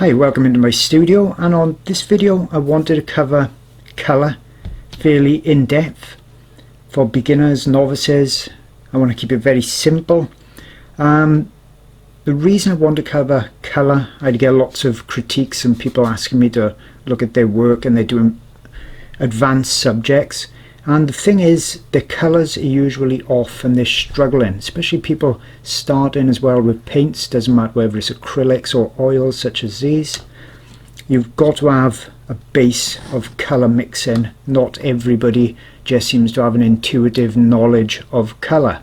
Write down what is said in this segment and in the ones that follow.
Hi, welcome into my studio, and on this video I wanted to cover colour fairly in depth for beginners, novices. I want to keep it very simple. The reason I want to cover colour, I get lots of critiques and people asking me to look at their work and they're doing advanced subjects, and the thing is the colours are usually off and they're struggling, especially people starting as well with paints. Doesn't matter whether it's acrylics or oils such as these. You've got to have a base of colour mixing. Not everybody just seems to have an intuitive knowledge of colour,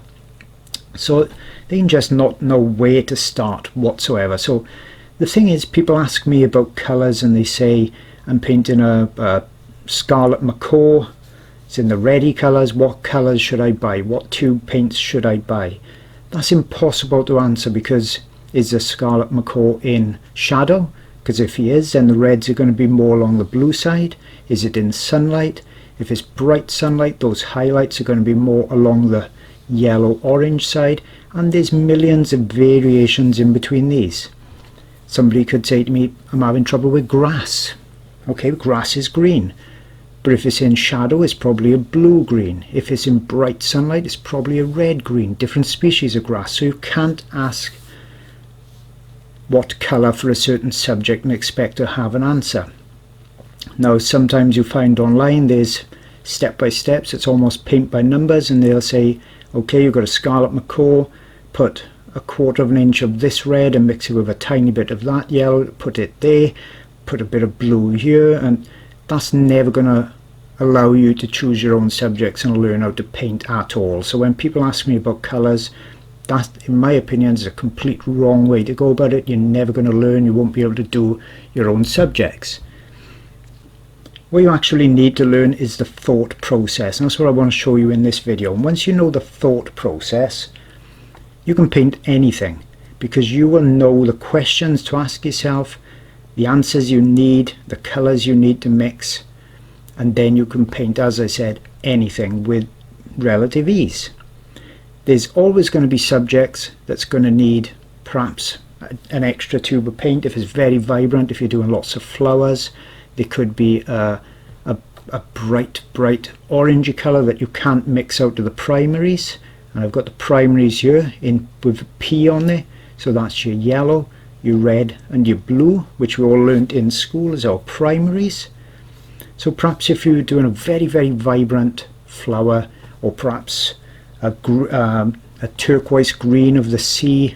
so they can just not know where to start whatsoever. So the thing is, people ask me about colours and they say I'm painting a scarlet macaw. It's in the reddy colours. What colours should I buy? What tube paints should I buy? That's impossible to answer, because is the scarlet macaw in shadow? Because if he is, then the reds are going to be more along the blue side. Is it in sunlight? If it's bright sunlight, those highlights are going to be more along the yellow orange side, and there's millions of variations in between these. Somebody could say to me, I'm having trouble with grass. Okay, grass is green. But if it's in shadow, it's probably a blue-green. If it's in bright sunlight, it's probably a red-green. Different species of grass. So you can't ask what colour for a certain subject and expect to have an answer. Now, sometimes you find online there's step-by-steps. It's almost paint by numbers, and they'll say, okay, you've got a scarlet macaw, put a 1/4 of an inch of this red and mix it with a tiny bit of that yellow, put it there, put a bit of blue here, and that's never going to allow you to choose your own subjects and learn how to paint at all. So when people ask me about colours, that in my opinion is a complete wrong way to go about it. You're never going to learn. You won't be able to do your own subjects. What you actually need to learn is the thought process, and that's what I want to show you in this video. And once you know the thought process, you can paint anything, because you will know the questions to ask yourself, the answers you need, the colours you need to mix, and then you can paint, as I said, anything with relative ease. There's always going to be subjects that's going to need perhaps an extra tube of paint. If it's very vibrant, if you're doing lots of flowers, there could be a bright orangey colour that you can't mix out of the primaries, and I've got the primaries here in with a P on there, so that's your yellow, your red and your blue, which we all learnt in school as our primaries. So perhaps if you're doing a very vibrant flower, or perhaps a turquoise green of the sea,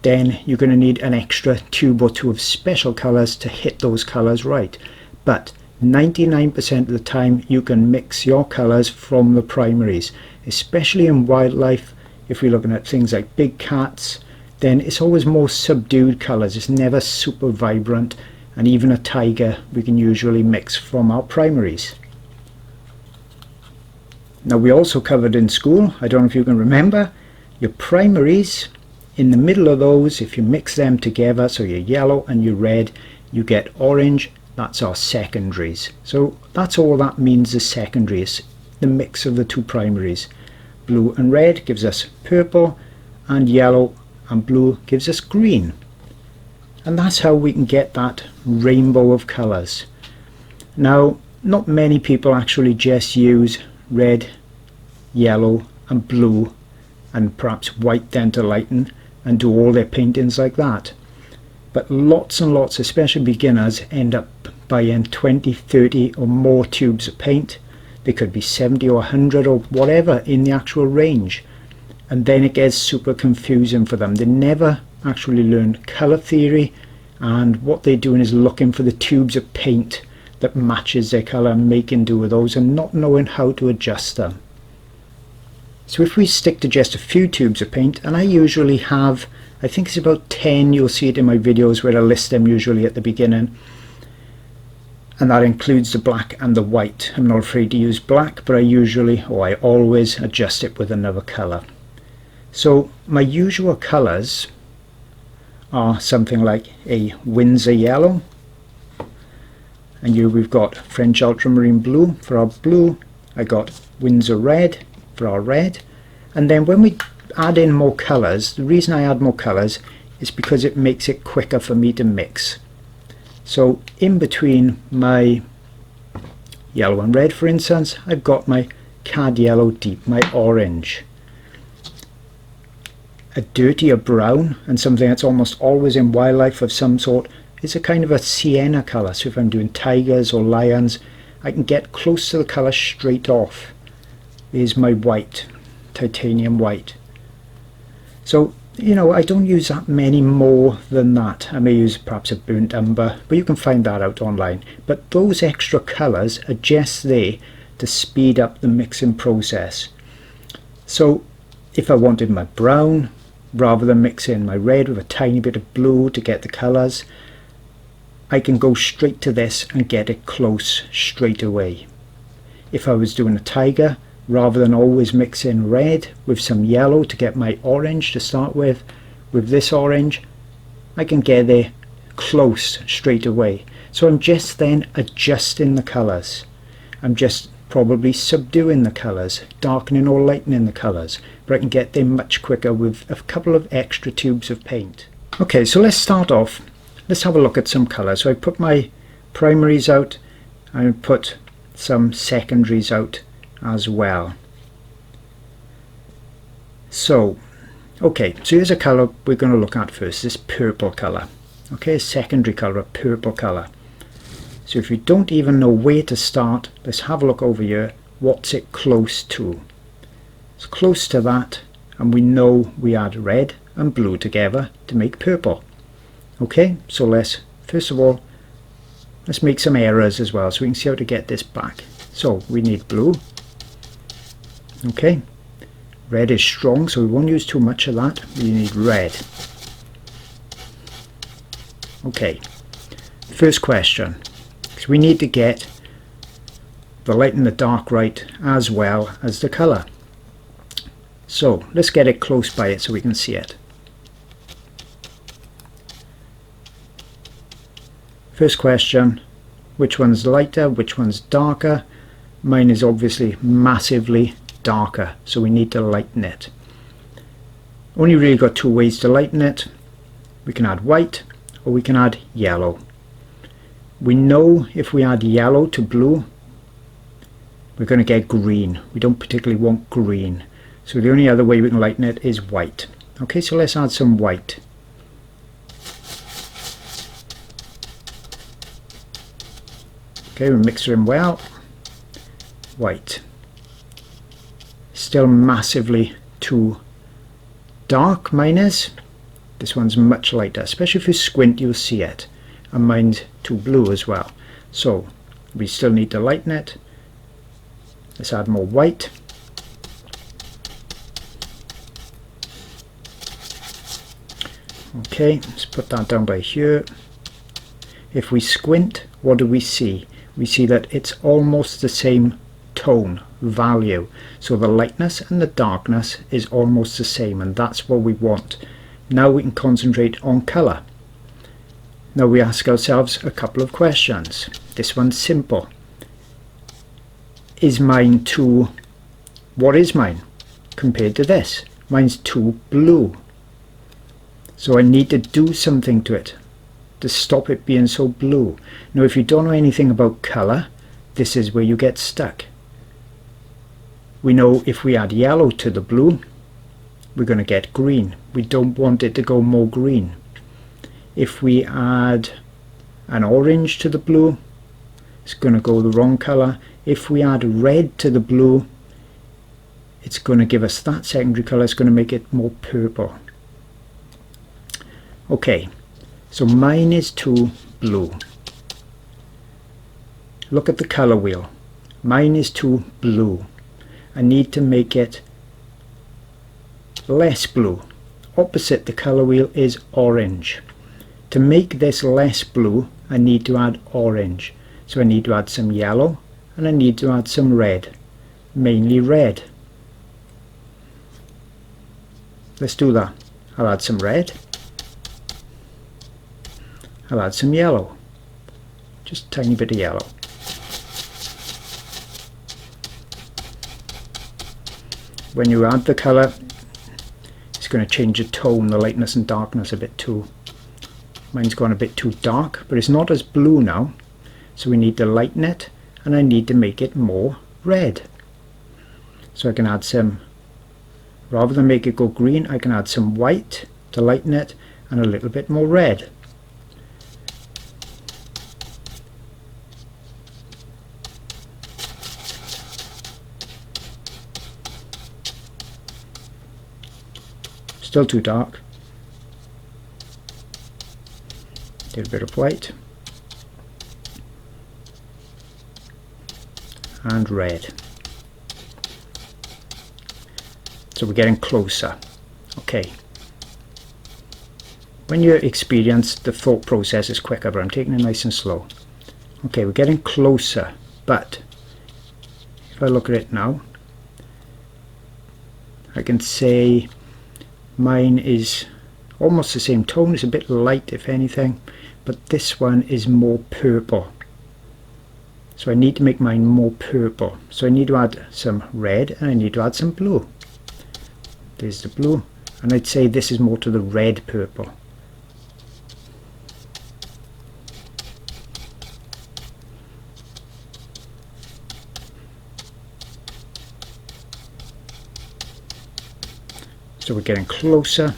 then you're going to need an extra tube or two of special colours to hit those colours right. But 99% of the time you can mix your colours from the primaries, especially in wildlife. If we're looking at things like big cats, then it's always more subdued colours. It's never super vibrant, and even a tiger we can usually mix from our primaries. Now, we also covered in school, I don't know if you can remember, your primaries, in the middle of those, if you mix them together, so your yellow and your red, you get orange. That's our secondaries. So that's all that means, the secondaries, the mix of the two primaries. Blue and red gives us purple, and yellow and blue gives us green. And that's how we can get that rainbow of colours. Now, not many people actually just use red, yellow and blue and perhaps white then to lighten and do all their paintings like that. But lots and lots, especially beginners, end up buying 20, 30 or more tubes of paint. They could be 70 or 100 or whatever in the actual range. And then it gets super confusing for them. They never actually learn colour theory, and what they're doing is looking for the tubes of paint that matches their colour and making do with those, and not knowing how to adjust them. So if we stick to just a few tubes of paint, and I usually have, I think it's about 10, you'll see it in my videos where I list them usually at the beginning, and that includes the black and the white. I'm not afraid to use black, but I always adjust it with another colour. So my usual colours are something like a Winsor yellow, and here we've got French ultramarine blue for our blue. I got Winsor red for our red, and then when we add in more colours, the reason I add more colours is because it makes it quicker for me to mix. So in between my yellow and red, for instance, I've got my cad yellow deep, my orange. A dirtier brown, and something that's almost always in wildlife of some sort, is a kind of a sienna colour. So if I'm doing tigers or lions, I can get close to the colour straight off. Here's my white, titanium white. So, you know, I don't use that many more than that. I may use perhaps a burnt umber, but you can find that out online. But those extra colours are just there to speed up the mixing process. So if I wanted my brown, rather than mix in my red with a tiny bit of blue to get the colours, I can go straight to this and get it close straight away. If I was doing a tiger, rather than always mix in red with some yellow to get my orange to start with this orange, I can get there close straight away. So I'm just then adjusting the colours. I'm just probably subduing the colours, darkening or lightening the colours, but I can get there much quicker with a couple of extra tubes of paint. Okay, so let's start off. Let's have a look at some colours. So I put my primaries out, I put some secondaries out as well. So, okay, so here's a colour we're going to look at first, this purple colour. Okay, a secondary colour, a purple colour. So if you don't even know where to start, let's have a look over here. What's it close to? It's close to that, and we know we add red and blue together to make purple. Okay, so let's, first of all, let's make some errors as well so we can see how to get this back. So we need blue. Okay, red is strong, so we won't use too much of that. We need red. Okay, first question. So we need to get the light and the dark right as well as the colour. So let's get it close by it so we can see it. First question, which one's lighter, which one's darker? Mine is obviously massively darker, so we need to lighten it. Only really got two ways to lighten it. We can add white or we can add yellow. We know if we add yellow to blue, we're going to get green. We don't particularly want green. So the only other way we can lighten it is white. Okay, so let's add some white. Okay, we mix it in well. White. Still massively too dark, mine is. This one's much lighter, especially if you squint you'll see it. And mine's too blue as well. So we still need to lighten it. Let's add more white. Okay, let's put that down by here. If we squint, what do we see? We see that it's almost the same tone, value. So the lightness and the darkness is almost the same, and that's what we want. Now we can concentrate on colour. Now we ask ourselves a couple of questions. This one's simple. Is mine too... What is mine compared to this? Mine's too blue. So I need to do something to it to stop it being so blue. Now if you don't know anything about colour, this is where you get stuck. We know if we add yellow to the blue, we're going to get green. We don't want it to go more green. If we add an orange to the blue, it's going to go the wrong colour. If we add red to the blue, it's going to give us that secondary colour. It's going to make it more purple. Okay, so mine is too blue. Look at the colour wheel. Mine is too blue. I need to make it less blue. Opposite the colour wheel is orange. To make this less blue, I need to add orange. So I need to add some yellow and I need to add some red. Mainly red. Let's do that. I'll add some red. I'll add some yellow. Just a tiny bit of yellow. When you add the colour, it's going to change the tone, the lightness and darkness a bit too. Mine's gone a bit too dark, but it's not as blue now, so we need to lighten it, and I need to make it more red. So I can add some, rather than make it go green, I can add some white to lighten it and a little bit more red. Still too dark. Do a bit of white and red. So we're getting closer. Okay. When you're experienced, the thought process is quicker, but I'm taking it nice and slow. Okay, we're getting closer, but if I look at it now, I can say mine is almost the same tone. It's a bit light if anything, but this one is more purple. So I need to make mine more purple. So I need to add some red and I need to add some blue. There's the blue, and I'd say this is more to the red purple. So we're getting closer.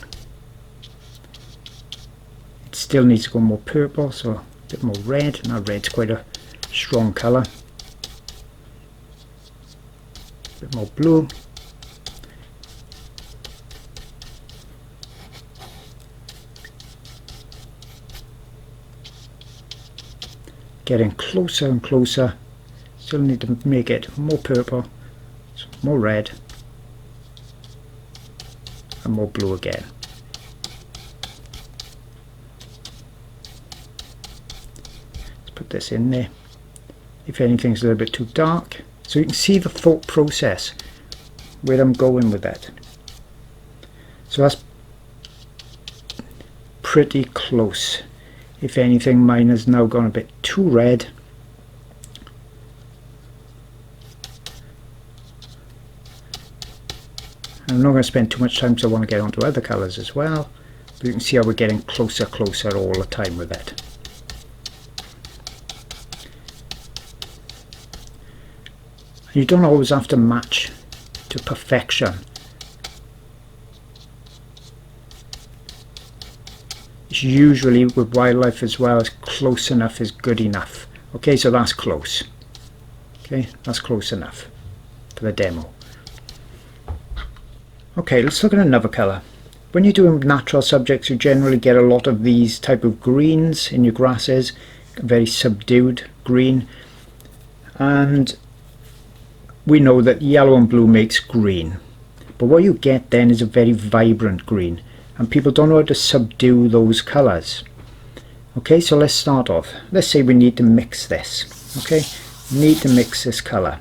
It still needs to go more purple, so a bit more red. Now red's quite a strong colour. A bit more blue. Getting closer and closer. Still need to make it more purple, more red, and more blue again. Let's put this in there. If anything's a little bit too dark, so you can see the thought process where I'm going with that. So that's pretty close. If anything, mine has now gone a bit too red. I'm not going to spend too much time, so I want to get onto other colours as well. But you can see how we're getting closer all the time with it. You don't always have to match to perfection. It's usually with wildlife as well, as close enough is good enough. Okay, so that's close. Okay, that's close enough for the demo. Okay, let's look at another colour. When you're doing natural subjects, you generally get a lot of these type of greens in your grasses, very subdued green, and we know that yellow and blue makes green, but what you get then is a very vibrant green, and people don't know how to subdue those colours. Okay, so let's start off. Let's say we need to mix this. Okay, need to mix this colour.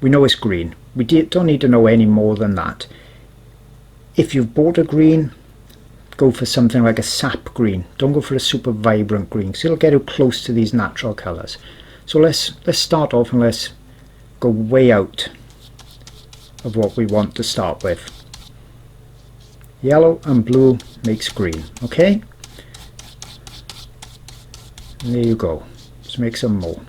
We know it's green. We don't need to know any more than that. If you've bought a green, go for something like a sap green. Don't go for a super vibrant green, because it'll get you close to these natural colours. So let's start off and let's go way out of what we want to start with. Yellow and blue makes green. Okay, and there you go. Let's make some more.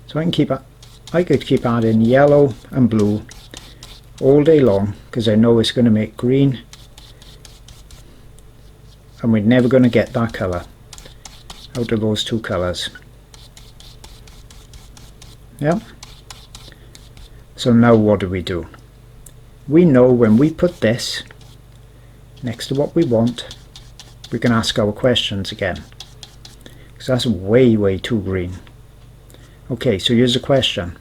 So I could keep adding yellow and blue all day long, because I know it's going to make green, and we're never going to get that colour out of those two colours. Yeah. So now what do? We know when we put this next to what we want, we can ask our questions again, because that's way too green. Okay, so here's a question.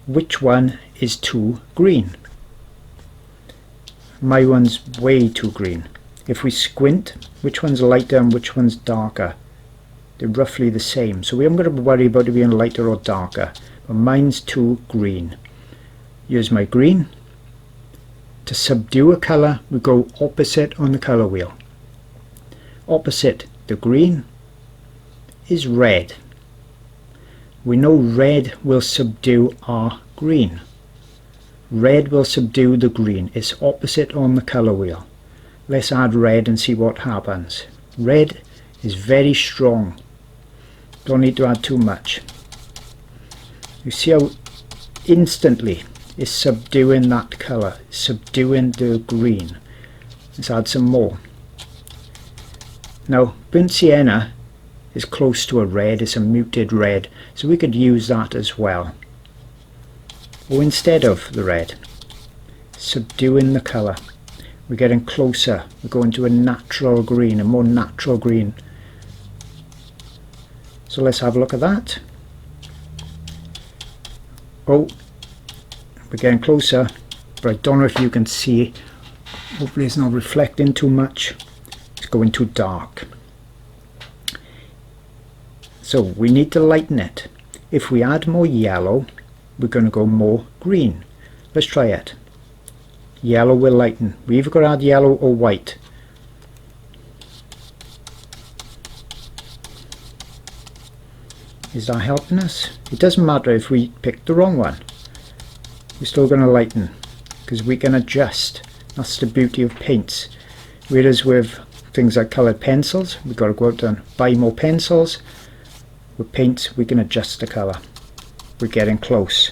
Which one is too green? My one's way too green. If we squint, which one's lighter and which one's darker? They're roughly the same, so we haven't got to worry about it being lighter or darker, but mine's too green. Here's my green. To subdue a colour, we go opposite on the colour wheel. Opposite the green is red. We know red will subdue our green. Red will subdue the green. It's opposite on the colour wheel. Let's add red and see what happens. Red is very strong. Don't need to add too much. You see how instantly it's subduing that colour, subduing the green. Let's add some more. Now burnt sienna is close to a red, it's a muted red, so we could use that as well. Or instead of the red, subduing the colour. We're getting closer, we're going to a natural green, a more natural green. So let's have a look at that. Oh, we're getting closer, but I don't know if you can see. Hopefully it's not reflecting too much. It's going too dark. So we need to lighten it. If we add more yellow, we're going to go more green. Let's try it. Yellow will lighten. We either got to add yellow or white. Is that helping us? It doesn't matter if we pick the wrong one. We're still going to lighten because we can adjust. That's the beauty of paints. Whereas with things like coloured pencils, we've got to go out and buy more pencils. With paints, we can adjust the colour. We're getting close.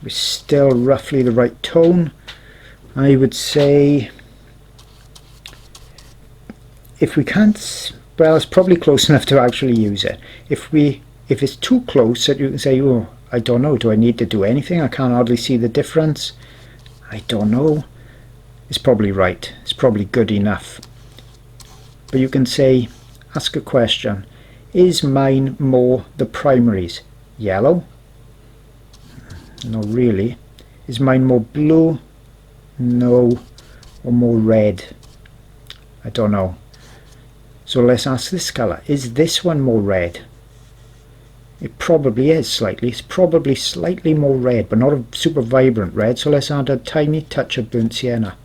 We're still roughly the right tone. I would say, if we can't, well, it's probably close enough to actually use it. If it's too close that you can say, oh, I don't know, do I need to do anything? I can't hardly see the difference. I don't know. It's probably right. It's probably good enough. But you can say, ask a question. Is mine more the primaries? Yellow? No, really. Is mine more blue? No. Or more red? I don't know. So let's ask this colour. Is this one more red? It probably is slightly. It's probably slightly more red, but not a super vibrant red. So let's add a tiny touch of burnt sienna.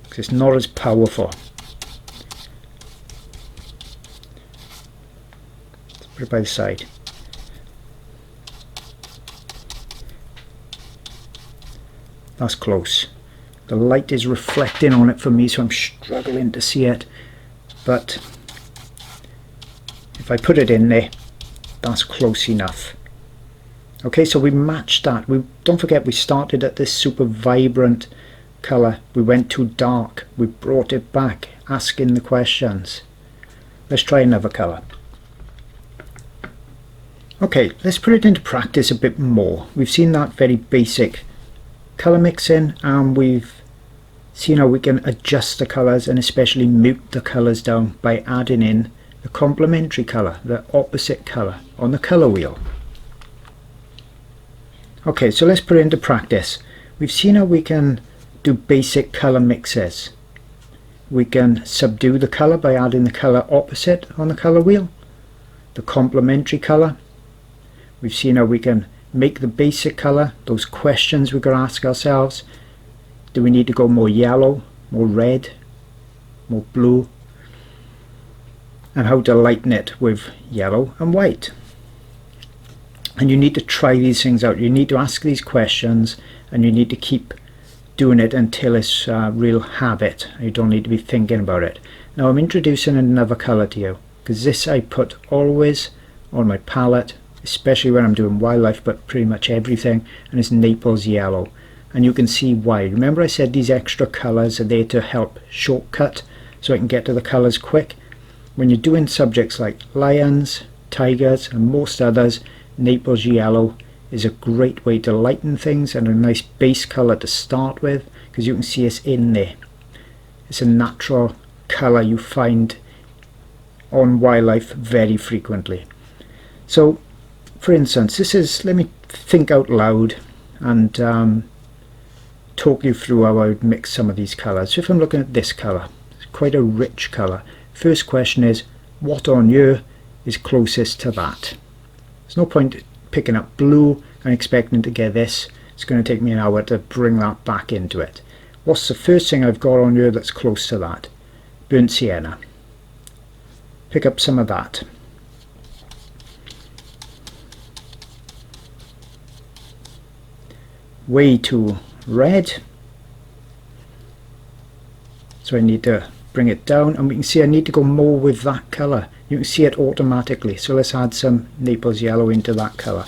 Because it's not as powerful. Let's put it by the side. That's close. The light is reflecting on it for me, so I'm struggling to see it. But if I put it in there, that's close enough. Okay, so we matched that. Don't forget, we started at this super vibrant colour. We went too dark. We brought it back, asking the questions. Let's try another colour. Okay, let's put it into practice a bit more. We've seen that very basic colour mixing, and we've seen how we can adjust the colours and especially mute the colours down by adding in the complementary colour, the opposite colour on the colour wheel. Okay, so let's put it into practice. We've seen how we can do basic colour mixes. We can subdue the colour by adding the colour opposite on the colour wheel, the complementary colour. We've seen how we can make the basic colour, those questions we've got to ask ourselves. Do we need to go more yellow, more red, more blue? And how to lighten it with yellow and white. And you need to try these things out. You need to ask these questions, and you need to keep doing it until it's a real habit. You don't need to be thinking about it. Now I'm introducing another colour to you, because this I put always on my palette, especially when I'm doing wildlife, but pretty much everything, and it's Naples yellow. And you can see why. Remember I said these extra colours are there to help shortcut so I can get to the colours quick. When you're doing subjects like lions, tigers and most others, Naples yellow is a great way to lighten things and a nice base colour to start with, because you can see it's in there. It's a natural colour you find on wildlife very frequently. So for instance, this is, let me think out loud and talk you through how I would mix some of these colours. So if I'm looking at this colour, it's quite a rich colour. First question is, what on here is closest to that? There's no point picking up blue and expecting to get this. It's going to take me an hour to bring that back into it. What's the first thing I've got on here that's close to that? Burnt sienna. Pick up some of that. way too red, so I need to bring it down, and we can see I need to go more with that colour. You can see it automatically, so let's add some Naples yellow into that colour.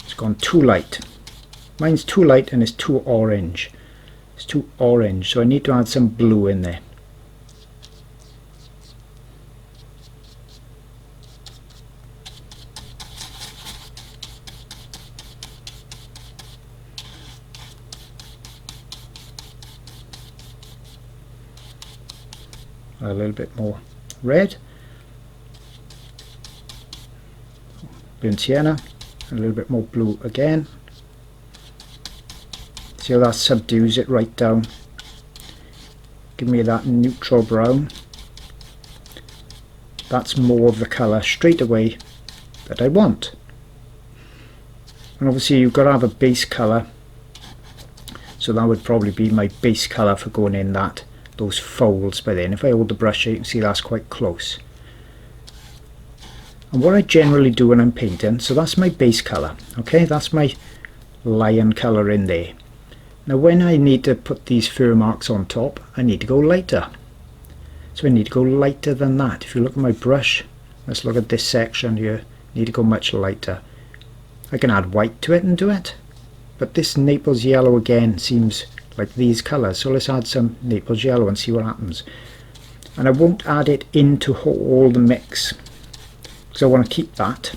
It's gone too light. Mine's too light and it's too orange. It's too orange, so I need to add some blue in there. A little bit more red, burnt sienna, a little bit more blue again. See how that subdues it right down. Give me that neutral brown. That's more of the colour straight away that I want. And obviously you've got to have a base colour, so that would probably be my base colour for going in those folds by then. If I hold the brush, you can see that's quite close. And what I generally do when I'm painting, so that's my base colour, okay, that's my lion colour in there. Now when I need to put these fur marks on top, I need to go lighter. So I need to go lighter than that. If you look at my brush, let's look at this section here, I need to go much lighter. I can add white to it and do it, but this Naples yellow again seems like these colours, so let's add some Naples yellow and see what happens. And I won't add it into all the mix, because I want to keep that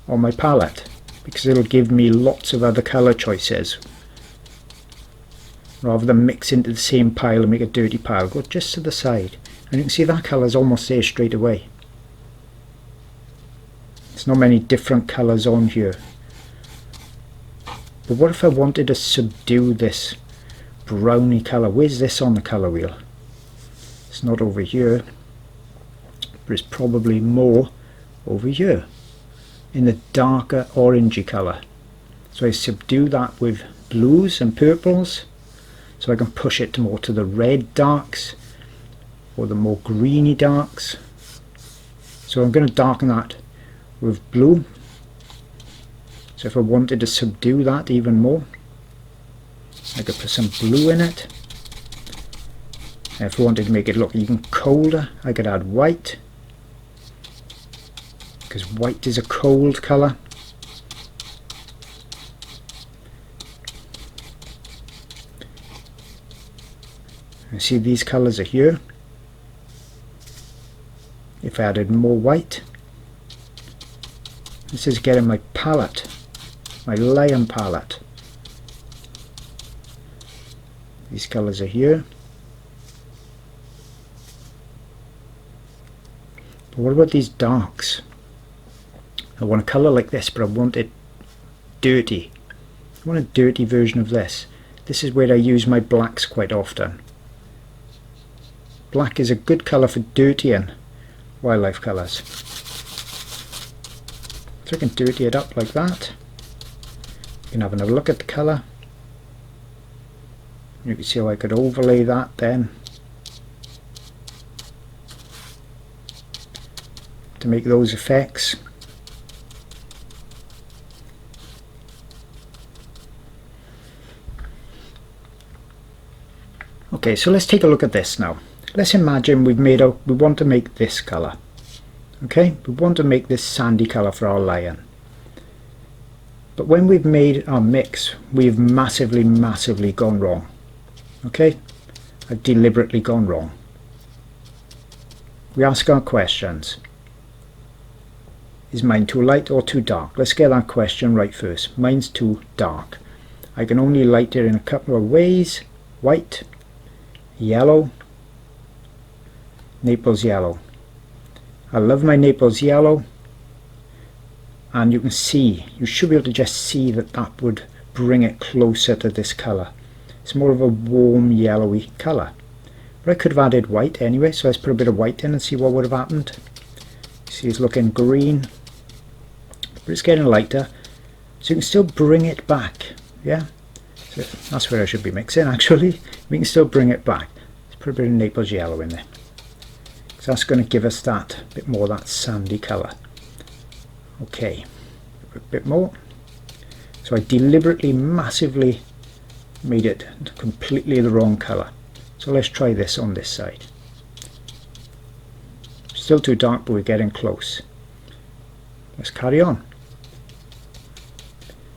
on my palette, because it'll give me lots of other colour choices. Rather than mix into the same pile and make a dirty pile, go just to the side, and you can see that colour's almost there straight away. There's not many different colours on here. But what if I wanted to subdue this browny colour? Where's this on the colour wheel? It's not over here, but it's probably more over here in the darker orangey colour. So I subdue that with blues and purples, so I can push it more to the red darks or the more greeny darks. So I'm going to darken that with blue. So if I wanted to subdue that even more, I could put some blue in it. And if I wanted to make it look even colder, I could add white, because white is a cold colour. You see these colours are here. If I added more white, this is getting my palette, my lion palette. These colours are here. But what about these darks? I want a colour like this, but I want it dirty. I want a dirty version of this. This is where I use my blacks quite often. Black is a good colour for dirtying wildlife colours. So I can dirty it up like that. You can have another look at the colour. You can see how I could overlay that then to make those effects. Okay, so let's take a look at this now. Let's imagine we want to make this colour. Okay, we want to make this sandy colour for our lion. But when we've made our mix, we've massively gone wrong. Okay, I've deliberately gone wrong. We ask our questions. Is mine too light or too dark? Let's get that question right first. Mine's too dark. I can only light it in a couple of ways. White, yellow, Naples yellow. I love my Naples yellow, and you can see, you should be able to just see that that would bring it closer to this colour. It's more of a warm yellowy colour. But I could have added white anyway, so let's put a bit of white in and see what would have happened. See, it's looking green, but it's getting lighter, so you can still bring it back. Yeah, so that's where I should be mixing actually. We can still bring it back. Let's put a bit of Naples yellow in there. So that's going to give us that bit more of that sandy colour. Okay, a bit more. So I deliberately massively made it completely the wrong colour. So let's try this on this side. Still too dark, but we're getting close. Let's carry on.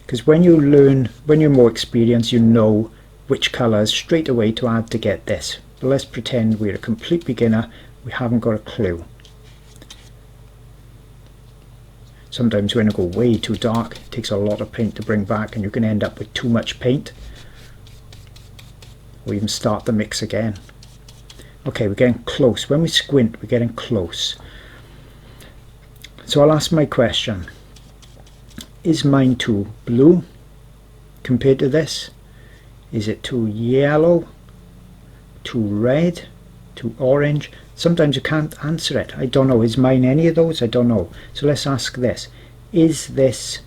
Because when you learn, when you're more experienced, you know which colours straight away to add to get this. But let's pretend we're a complete beginner, we haven't got a clue. Sometimes when you go way too dark, it takes a lot of paint to bring back and you can end up with too much paint. Or even start the mix again. Okay, we're getting close. When we squint, we're getting close. So I'll ask my question. Is mine too blue compared to this? Is it too yellow? Too red? Too orange? Sometimes you can't answer it. I don't know. Is mine any of those? I don't know. So let's ask this. Is this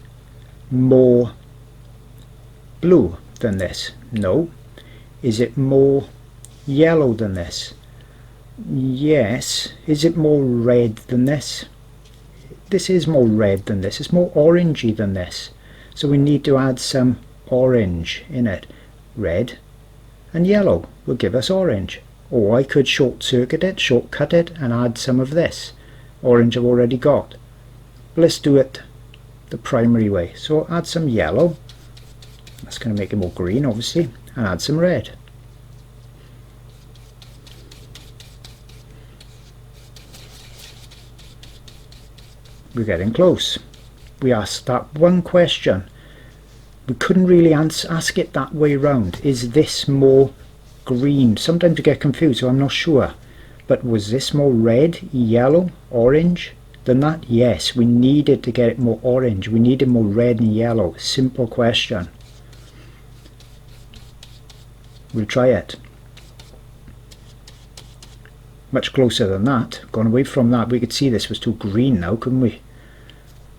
more blue than this? No. Is it more yellow than this? Yes. Is it more red than this? This is more red than this. It's more orangey than this. So we need to add some orange in it. Red and yellow will give us orange. Or I could shortcut it and add some of this. Orange I've already got. But let's do it the primary way. So add some yellow. That's going to make it more green, obviously. And add some red. We're getting close. We asked that one question. We couldn't really ask it that way round. Is this more green? Sometimes you get confused, so I'm not sure. But was this more red, yellow, orange than that? Yes, we needed to get it more orange. We needed more red and yellow. Simple question. We'll try it. Much closer than that. Gone away from that. We could see this was too green now, couldn't we?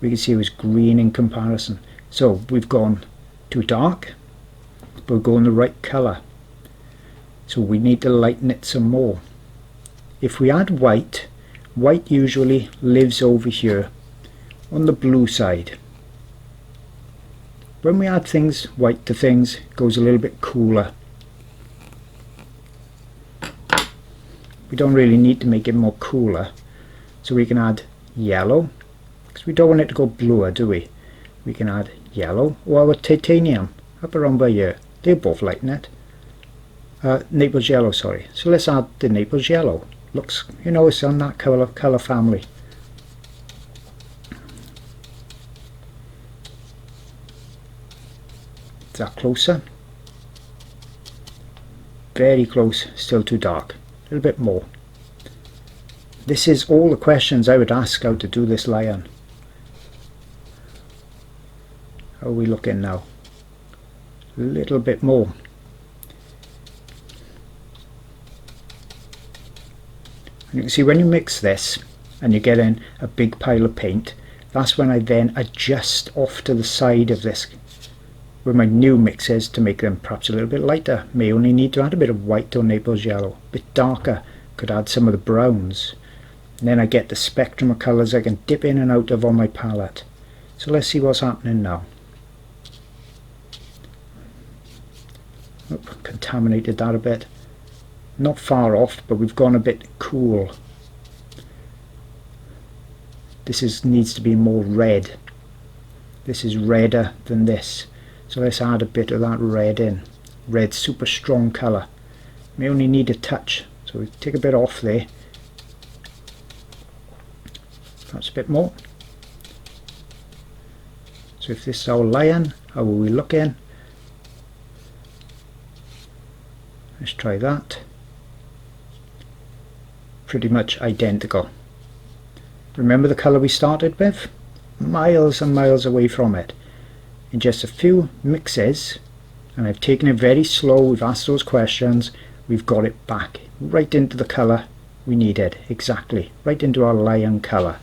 We could see it was green in comparison. So we've gone too dark, but we're going the right colour. So we need to lighten it some more. If we add white, white usually lives over here on the blue side. When we add things, white to things, it goes a little bit cooler. We don't really need to make it more cooler, so we can add yellow, because we don't want it to go bluer, do we? We can add yellow, or our titanium up around by here. They both lighten it. Naples yellow, sorry. So let's add the Naples yellow. Looks, you know, it's on that colour family. Is that closer? Very close, still too dark. A little bit more. This is all the questions I would ask how to do this lion. How are we looking now? A little bit more. And you can see when you mix this and you get in a big pile of paint, that's when I then adjust off to the side of this where my new mix is to make them perhaps a little bit lighter. May only need to add a bit of white or Naples yellow, a bit darker, could add some of the browns. And then I get the spectrum of colours I can dip in and out of on my palette. So let's see what's happening now. Oop, contaminated that a bit. Not far off, but we've gone a bit cool. This needs to be more red. This is redder than this. So let's add a bit of that red in. Red, super strong colour. May only need a touch. So we take a bit off there. Perhaps a bit more. So if this is our lion, how are we looking? Let's try that. Pretty much identical. Remember the colour we started with? Miles and miles away from it. In just a few mixes, and I've taken it very slow, we've asked those questions, we've got it back right into the colour we needed, exactly, right into our lion colour.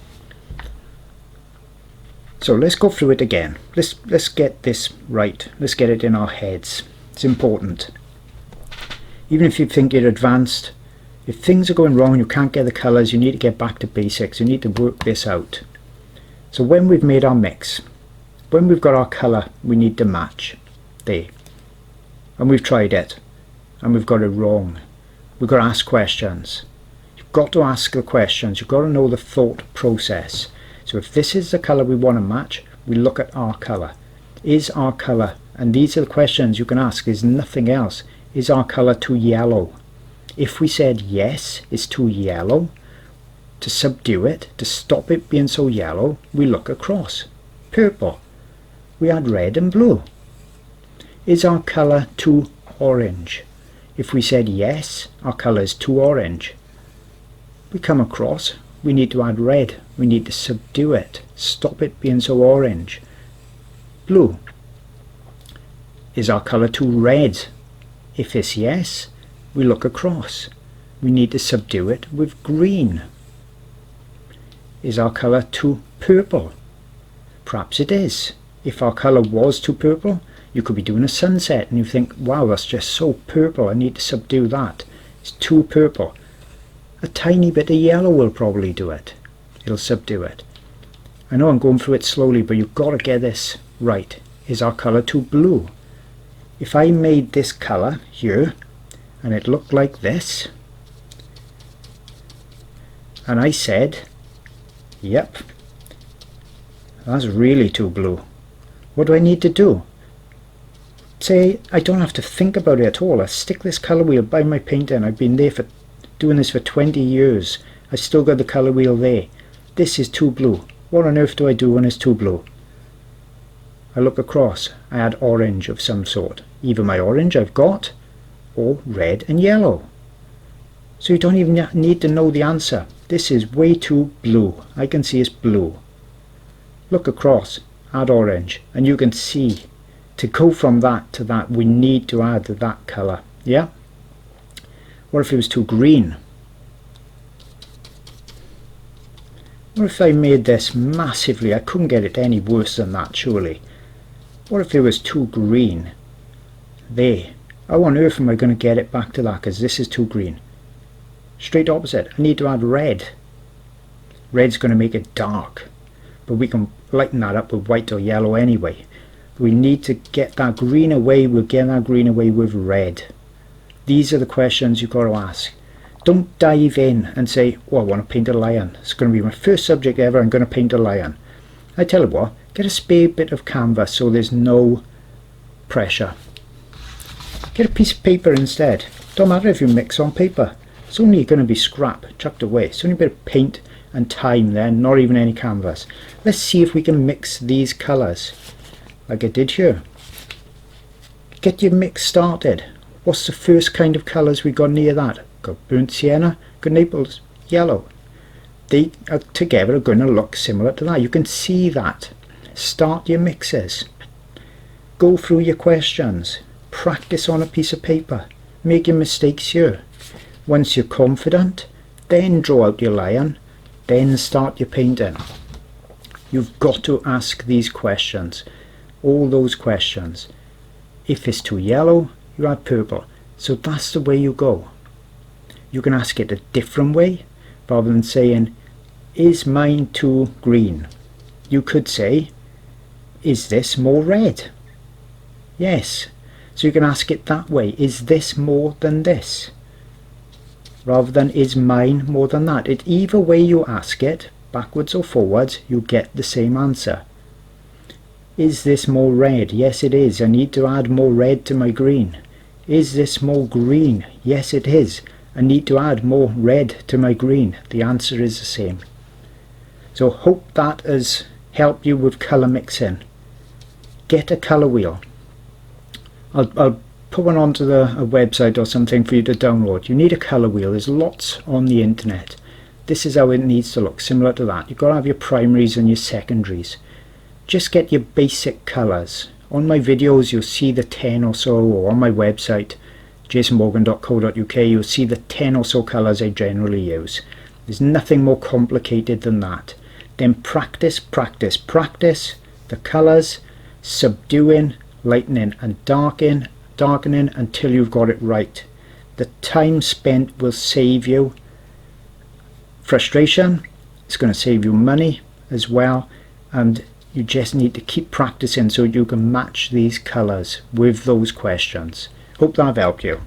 So let's go through it again. Let's get this right. Let's get it in our heads. It's important. Even if you think you're advanced, if things are going wrong and you can't get the colours, you need to get back to basics. You need to work this out. So when we've made our mix, when we've got our colour we need to match, there, and we've tried it and we've got it wrong, we've got to ask questions. You've got to ask the questions, you've got to know the thought process. So if this is the colour we want to match, we look at our colour. Is our colour, and these are the questions you can ask, is nothing else, is our colour too yellow? If we said yes, it's too yellow, to subdue it, to stop it being so yellow, we look across. Purple. We add red and blue. Is our colour too orange? If we said yes, our colour is too orange, we come across, we need to add red, we need to subdue it, stop it being so orange. Blue. Is our colour too red? If it's yes, we look across, we need to subdue it with green. Is our colour too purple? Perhaps it is. If our colour was too purple, you could be doing a sunset and you think, wow, that's just so purple, I need to subdue that. It's too purple. A tiny bit of yellow will probably do it. It'll subdue it. I know I'm going through it slowly, but you've got to get this right. Is our colour too blue? If I made this colour here and it looked like this, and I said, yep, that's really too blue, what do I need to do? Say, I don't have to think about it at all. I stick this colour wheel by my painting. I've been there for doing this for 20 years. I still got the colour wheel there. This is too blue. What on earth do I do when it's too blue? I look across. I add orange of some sort. Either my orange I've got, or red and yellow. So you don't even need to know the answer. This is way too blue. I can see it's blue. Look across, add orange, and you can see, to go from that to that, we need to add that colour. Yeah? What if it was too green? What if I made this massively? I couldn't get it any worse than that, surely. What if it was too green? There. How on earth am I going to get it back to that, because this is too green? Straight opposite. I need to add red. Red's going to make it dark, but we can lighten that up with white or yellow anyway. We need to get that green away. We'll get that green away with red. These are the questions you've got to ask. Don't dive in and say, oh, I want to paint a lion. It's going to be my first subject ever. I'm going to paint a lion. I tell you what, get a spare bit of canvas so there's no pressure. Get a piece of paper instead. Don't matter if you mix on paper. It's only going to be scrap, chucked away. It's only a bit of paint and time there, not even any canvas. Let's see if we can mix these colours like I did here. Get your mix started. What's the first kind of colours we got near that? Got burnt sienna, got Naples yellow. They are together are going to look similar to that. You can see that. Start your mixes. Go through your questions. Practice on a piece of paper. Make your mistakes here. Once you're confident, then draw out your lion, then start your painting. You've got to ask these questions. All those questions. If it's too yellow, you add purple. So that's the way you go. You can ask it a different way, rather than saying, is mine too green? You could say, is this more red? Yes. So you can ask it that way. Is this more than this? Rather than, is mine more than that? Either way you ask it, backwards or forwards, you get the same answer. Is this more red? Yes it is. I need to add more red to my green. Is this more green? Yes it is. I need to add more red to my green. The answer is the same. So hope that has helped you with colour mixing. Get a colour wheel. I'll put one onto a website or something for you to download. You need a colour wheel. There's lots on the internet. This is how it needs to look, similar to that. You've got to have your primaries and your secondaries. Just get your basic colours. On my videos you'll see the 10 or so, or on my website jasonmorgan.co.uk you'll see the 10 or so colours I generally use. There's nothing more complicated than that. Then practice, practice, practice the colours, subduing, lightening and darkening until you've got it right. The time spent will save you frustration. It's going to save you money as well, and you just need to keep practicing so you can match these colours with those questions. Hope that helped you.